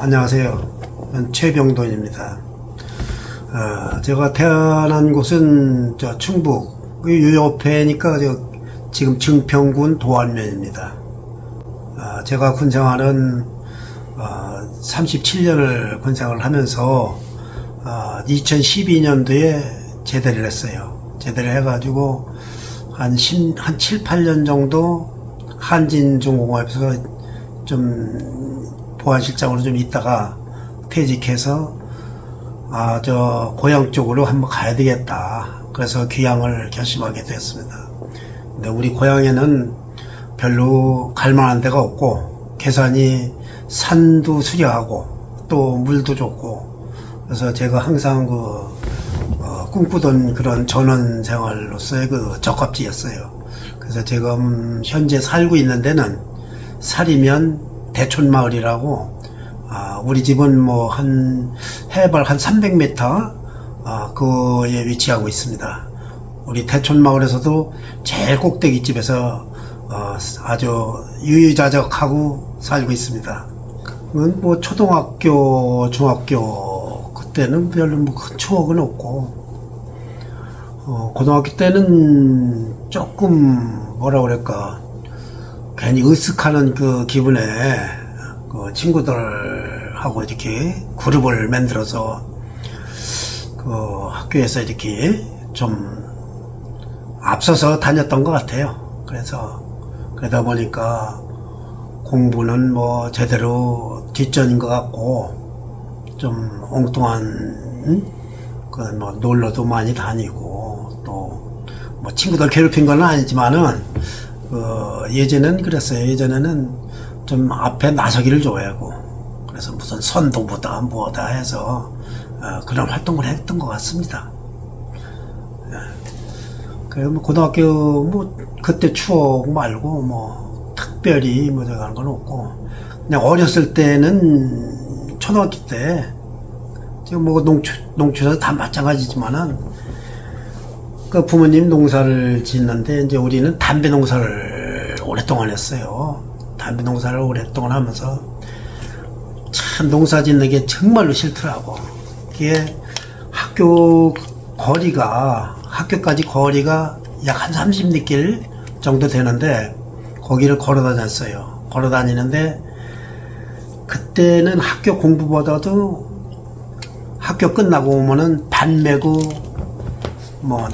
안녕하세요. 저는 최병돈입니다. 제가 태어난 곳은 충북 요 옆에니까 지금 증평군 도안면입니다. 제가 군생활은 37년을 군생활을 하면서 2012년도에 제대를 했어요. 제대를 해가지고 한 7, 8년 정도 한진중공업에서 좀 보안실장으로 좀 있다가 퇴직해서 고향 쪽으로 한번 가야 되겠다. 그래서 귀향을 결심하게 됐습니다. 근데 우리 고향에는 별로 갈 만한 데가 없고, 계산이 산도 수려하고 또 물도 좋고, 그래서 제가 항상 꿈꾸던 그런 전원 생활로서의 적합지였어요. 그래서 지금 현재 살고 있는 데는 사리면 대촌마을이라고, 우리 집은 한 해발 한 300m 그에 위치하고 있습니다. 우리 대촌마을에서도 제일 꼭대기 집에서 아주 유유자적하고 살고 있습니다. 초등학교, 중학교 그때는 별로 큰 추억은 없고, 고등학교 때는 조금 뭐라 그럴까, 괜히 으쓱하는 그 기분에 친구들하고 이렇게 그룹을 만들어서 학교에서 이렇게 좀 앞서서 다녔던 것 같아요. 그래서 그러다 보니까 공부는 제대로 뒷전인 것 같고, 좀 엉뚱한 놀러도 많이 다니고, 또 친구들 괴롭힌 건 아니지만은 예전엔 그랬어요. 예전에는 좀 앞에 나서기를 좋아하고, 그래서 무슨 선도보다 뭐다 해서 그런 활동을 했던 것 같습니다. 고등학교 그때 추억 말고 특별히 들어가는 건 없고, 그냥 어렸을 때는 초등학교 때 지금 농촌에서 다 마찬가지지만은 부모님 농사를 짓는데, 이제 우리는 담배 농사를 오랫동안 했어요. 담배 농사를 오랫동안 하면서 참 농사 짓는 게 정말로 싫더라고. 이게 학교까지 거리가 약 한 30리길 정도 되는데, 거기를 걸어 다녔어요. 걸어 다니는데, 그때는 학교 공부보다도 학교 끝나고 오면은 반 메고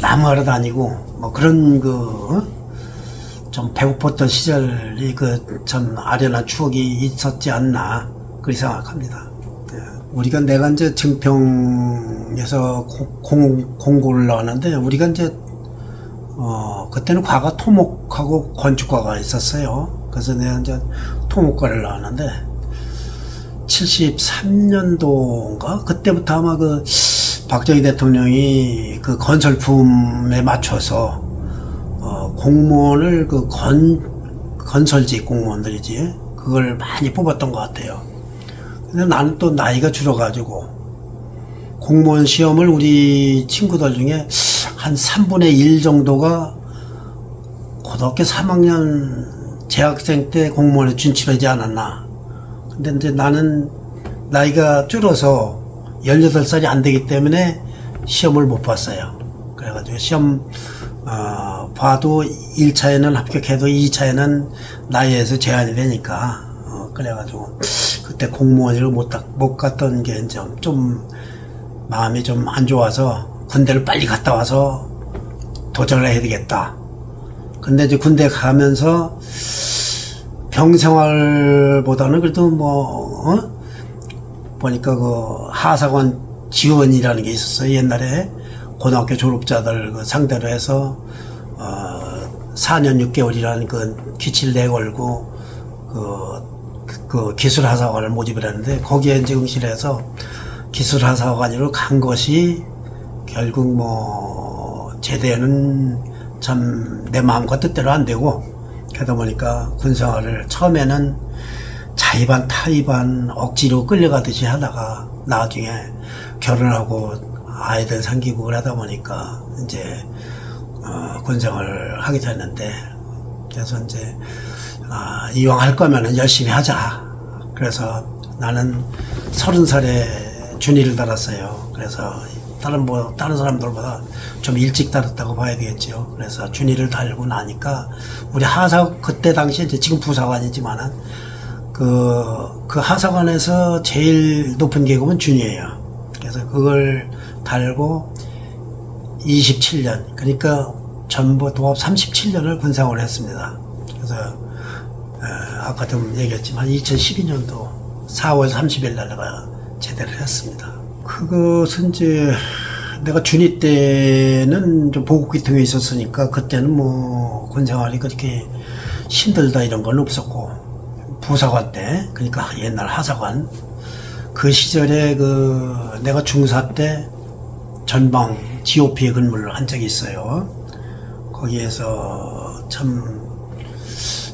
나무하러 다니고 그런 좀 배고팠던 시절이 참 아련한 추억이 있었지 않나 그렇게 생각합니다. 우리가 내가 이제 증평에서 공고를 나왔는데, 우리가 이제 그때는 과가 토목하고 건축과가 있었어요. 그래서 내가 이제 토목과를 나왔는데 73년도인가 그때부터 아마 박정희 대통령이 건설 붐에 맞춰서 공무원을 건설직 공무원들이지 그걸 많이 뽑았던 것 같아요. 근데 나는 또 나이가 줄어가지고 공무원 시험을 우리 친구들 중에 한 3분의 1 정도가 고등학교 3학년 재학생 때 공무원에 준치하지 않았나. 근데 이제 나는 나이가 줄어서 18살이 안 되기 때문에 시험을 못 봤어요. 그래가지고 시험 봐도 1차에는 합격해도 2차에는 나이에서 제한이 되니까 그래가지고 그때 공무원으로 못 갔던 게 좀 마음이 좀 안 좋아서 군대를 빨리 갔다 와서 도전을 해야 되겠다. 근데 이제 군대 가면서 병생활보다는 그래도 보니까 하사관 지원이라는 게 있었어요. 옛날에 고등학교 졸업자들 상대로 해서 4년 6개월이라는 규칙을 내걸고 기술하사관을 모집을 했는데, 거기에 이제 응시해서 기술하사관으로 간 것이 결국 제대는 참 내 마음과 뜻대로 안 되고, 그러다 보니까 군생활을 처음에는 자의반 타의반 억지로 끌려가듯이 하다가 나중에 결혼하고 아이들 생기고 그러다 보니까 이제 군생활을 하게 됐는데, 그래서 이제 이왕 할 거면은 열심히 하자. 그래서 나는 30살에 준이를 달았어요. 그래서 다른 사람들보다 좀 일찍 달았다고 봐야 되겠죠. 그래서 준이를 달고 나니까 우리 그때 당시에 이제 지금 부사관이지만은 그 하사관에서 제일 높은 계급은 준이에요. 그래서 그걸 달고 27년, 그러니까 전부 도합 37년을 군생활을 했습니다. 그래서 아까 좀 얘기했지만 2012년도 4월 30일 날 내가 제대를 했습니다. 그것은 이제 내가 준이 때는 좀 보급계통에 있었으니까 그때는 뭐 군생활이 그렇게 힘들다 이런 건 없었고, 부사관 때, 그러니까 옛날 하사관 그 시절에 내가 중사 때 전방 GOP에 근무를 한 적이 있어요. 거기에서 참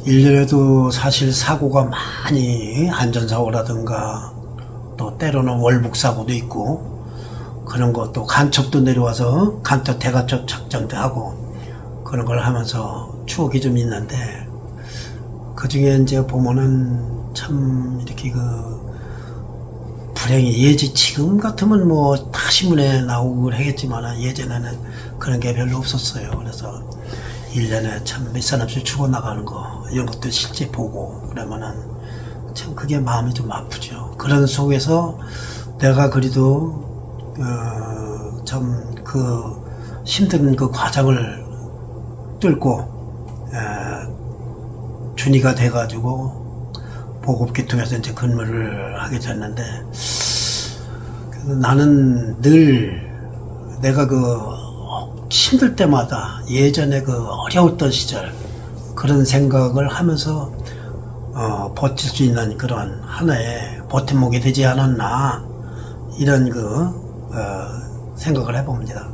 1년에도 사실 사고가 많이, 안전사고라든가 또 때로는 월북사고도 있고 그런 것도, 간첩도 내려와서 대간첩 작전도 하고 그런 걸 하면서 추억이 좀 있는데, 그 중에 이제 보면은 참 이렇게 불행히 지금 같으면 뭐 다 신문에 나오고 하겠지만 예전에는 그런 게 별로 없었어요. 그래서 1년에 참 몇 사람씩 죽어나가는 거 이런 것도 실제 보고 그러면은 참 그게 마음이 좀 아프죠. 그런 속에서 내가 그래도 참 힘든 과정을 뚫고 준이가 돼가지고 보급계통에서 이제 근무를 하게 됐는데, 나는 늘 내가 힘들 때마다 예전에 어려웠던 시절 그런 생각을 하면서 버틸 수 있는 그런 하나의 버팀목이 되지 않았나, 이런 생각을 해봅니다.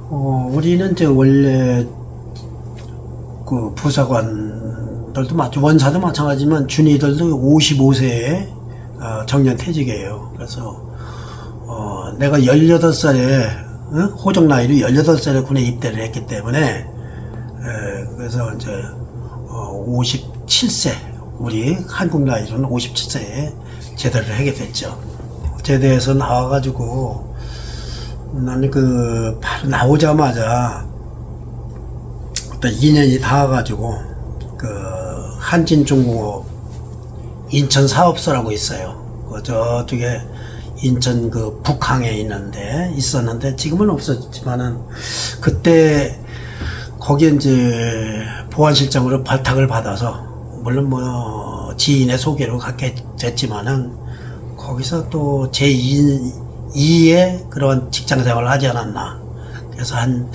우리는 이제 원래 부사관들도 원사도 마찬가지지만 준이들도 55세에 정년퇴직이에요. 그래서 내가 18살에 호적 나이로 18살에 군에 입대를 했기 때문에 그래서 이제 57세, 우리 한국 나이로는 57세에 제대를 하게 됐죠. 제대해서 나와가지고 나는 바로 나오자마자 어떤 2년이 닿아가지고 한진중공업 인천 사업소라고 있어요. 저쪽에 인천 북항에 있었는데 지금은 없었지만은 그때 거기에 이제 보안실장으로 발탁을 받아서, 물론 뭐 지인의 소개로 갖게 됐지만은 거기서 또 제2의 그런 직장 생활을 하지 않았나. 그래서 한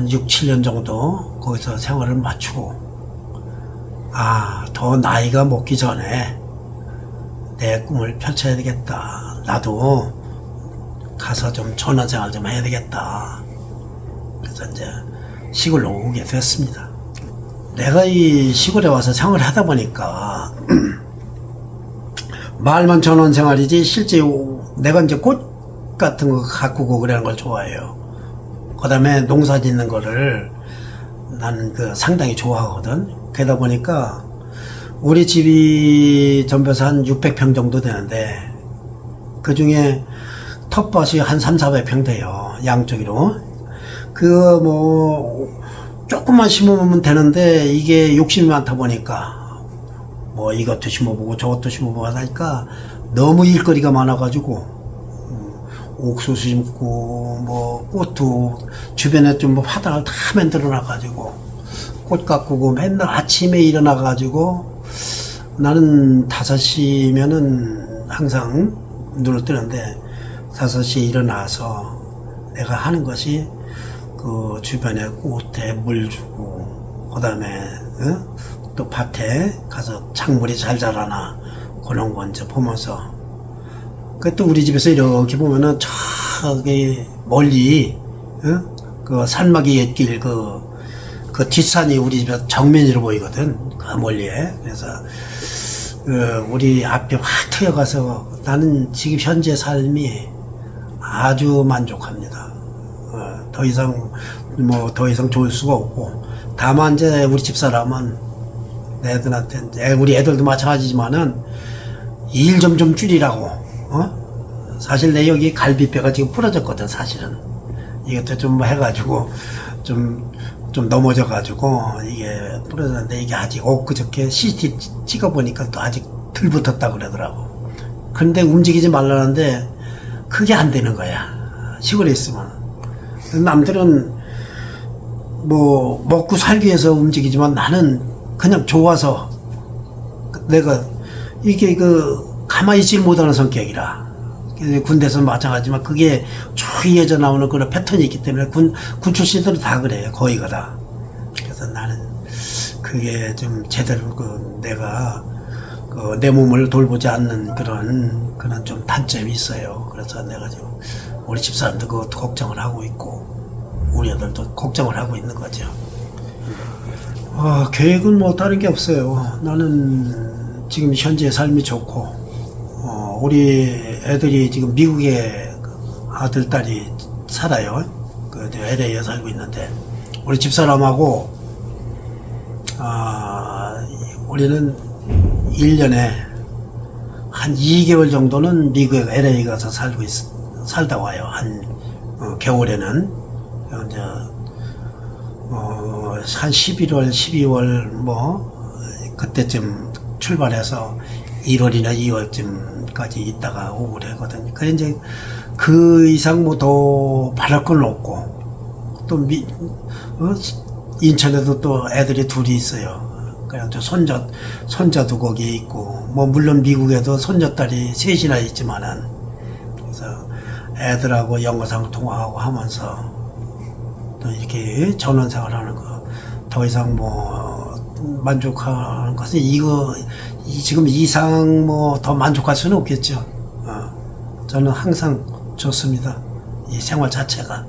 6, 7년 정도 거기서 생활을 마치고, 더 나이가 먹기 전에 내 꿈을 펼쳐야 되겠다. 나도 가서 좀 전원생활 좀 해야 되겠다. 그래서 이제 시골로 오게 됐습니다. 내가 이 시골에 와서 생활을 하다 보니까 말만 전원생활이지 실제 내가 이제 꽃 같은 거 가꾸고 그러는 걸 좋아해요. 그 다음에 농사 짓는 거를 나는 상당히 좋아하거든. 그러다 보니까 우리 집이 전부에서 한 600평 정도 되는데 그 중에 텃밭이 한 300~400평 돼요. 양쪽으로. 조금만 심으면 되는데 이게 욕심이 많다 보니까 뭐 이것도 심어보고 저것도 심어보고 하니까 너무 일거리가 많아가지고 옥수수 심고 뭐 꽃도 주변에 좀 화단을 다 만들어 놔가지고 꽃 가꾸고 맨날 아침에 일어나가지고 나는 5시면은 항상 눈을 뜨는데 5시에 일어나서 내가 하는 것이 주변에 꽃에 물 주고 그 다음에 또 밭에 가서 작물이 잘 자라나 그런 거 이제 보면서 또 우리 집에서 이렇게 보면은 저기 멀리 산막이 옛길 그 뒷산이 우리 집에 정면으로 보이거든. 그 멀리에. 그래서 우리 앞에 확 트여가서 나는 지금 현재 삶이 아주 만족합니다. 더 이상 좋을 수가 없고, 다만 이제 우리 집사람은 애들한테 우리 애들도 마찬가지지만은 일 좀 줄이라고. 사실 내 여기 갈비뼈가 지금 부러졌거든, 사실은. 이것도 좀 해가지고 좀 넘어져가지고 이게 부러졌는데, 이게 아직 엊그저께 CT 찍어보니까 또 아직 덜 붙었다 그러더라고. 근데 움직이지 말라는데 그게 안 되는 거야, 시골에 있으면. 남들은 뭐 먹고 살기 위해서 움직이지만 나는 그냥 좋아서, 내가 이게 가만히 있질 못하는 성격이라. 군대에서 마찬가지지만 그게 추이해져 나오는 그런 패턴이 있기 때문에 군 출신들은 다 그래요, 거의가 다. 그래서 나는 그게 좀 제대로 내가 내 몸을 돌보지 않는 그런 좀 단점이 있어요. 그래서 내가 지금 우리 집사람도 그것도 걱정을 하고 있고 우리 애들도 걱정을 하고 있는 거죠. 계획은 뭐 다른 게 없어요. 나는 지금 현재 삶이 좋고, 우리 애들이 지금 미국에 아들, 딸이 살아요. LA에 살고 있는데, 우리 집사람하고, 우리는 1년에 한 2개월 정도는 미국에 LA 가서 살다 와요. 겨울에는. 이제, 한 11월, 12월, 그때쯤 출발해서 1월이나 2월쯤까지 있다가 오고 그러거든요. 그래, 이제, 그 이상 더 바랄 건 없고, 또 인천에도 또 애들이 둘이 있어요. 그냥 저 손자도 거기에 있고, 물론 미국에도 손자딸이 셋이나 있지만은, 그래서 애들하고 영어상 통화하고 하면서, 또 이렇게 전원 생활하는 거, 더 이상 만족하는 것은 지금 이상 더 만족할 수는 없겠죠. 저는 항상 좋습니다, 이 생활 자체가.